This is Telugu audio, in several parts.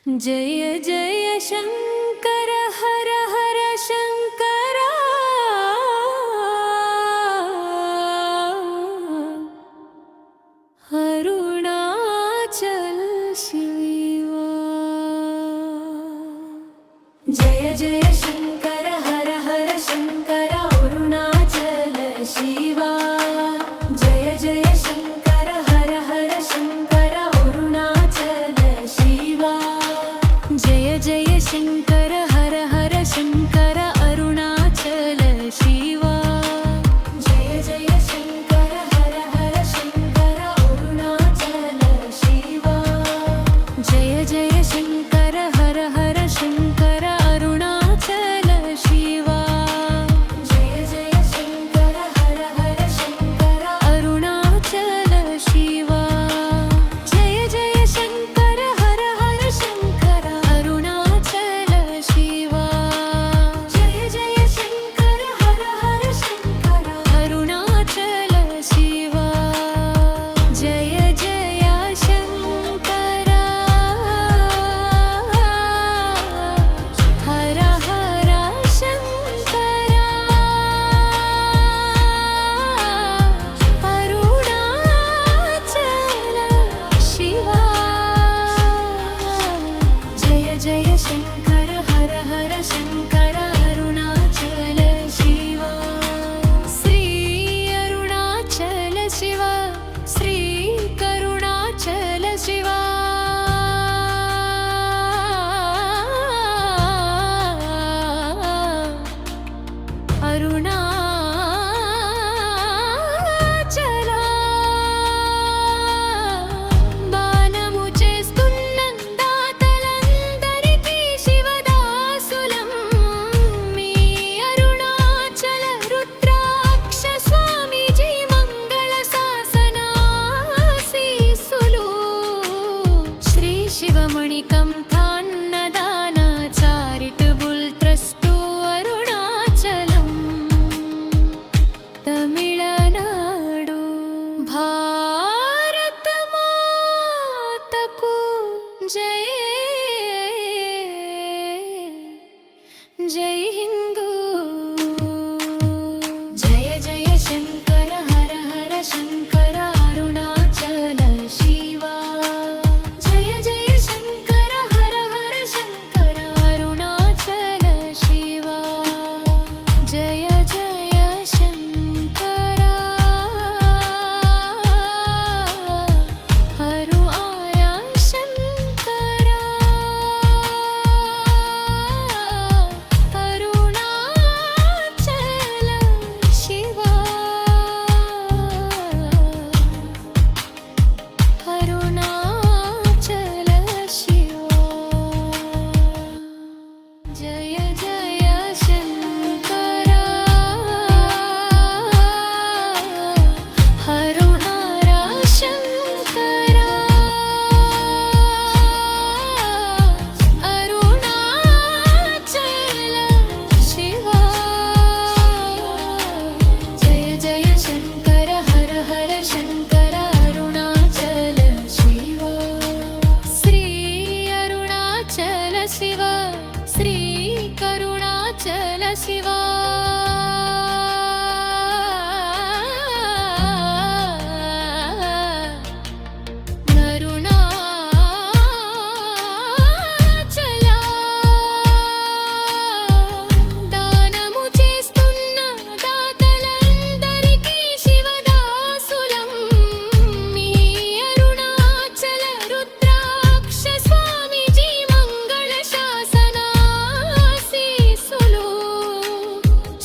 जय जय शंकर हर हर शंकर अरुणाचल शिवा। जय जय शंकर हर हर शंकर अरुणाचल शिवा। जय जय शंकर हर हर शंकर अरुणाचल शिवा। जय जय शंकर हर हर शंकर अरुणाचल शिवा। जय जय शंकर हर हर शंकर अरुणाचल शिवा। जय जय शंकर हर हर शंकर अरुणाचल शिवा। जय जय शंकर हर हर शंकर अरुणाचल शिवा। जय जय शंकर हर हर शंकर अरुणाचल शिवा। जय जय शंकर हर हर शंकर अरुणाचल शिवा। जय जय शंकर हर हर शंकर अरुणाचल शिवा। जय जय शंकर हर हर शंकर अरुणाचल शिवा। श्री अरुणाचल शिवा। श्री करुणाचल शिवा। అరుణాచల బాణము చేస్తున్న దాతలందరికీ శివదాసులం మీ అరుణాచల రుద్రాక్ష స్వామీజీ మంగళ శాసనాశీస్సులు శ్రీ శివమణికం తాన్నదాన చారిటబుల్ ట్రస్టు అరుణాచలం తమిళనాడు భారత మాతకు జై జై హిందూ। జయ జయ శంకర హర హర శంకర అరుణాచల శివా। జయ జయ శంకర హర హర శంకర అరుణాచల శివా। జయ జయ శంకర హరు ఆయా శంకర అరుణాచల శివా। అరుణాచల శివా। జయ జయ శంకర హరు హర శంకర అరుణాచల శివా। జయ జయ శంకర హర హర శంకర అరుణాచల శివా। శ్రీ అరుణాచల శివా। శ్రీ కరుణాచల శివా। అరుణాచల దానము చేస్తున్న దాతలందరికీ శివదాసులం మీ అరుణాచల రుద్రాక్ష స్వామీజీ మంగళ శాసనాశీస్సులు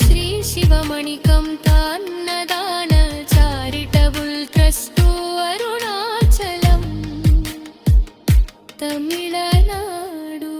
శ్రీ శివమణికం తాన్నదాన చారిటబుల్ ట్రస్టు అరుణాచలం తమిళనాడు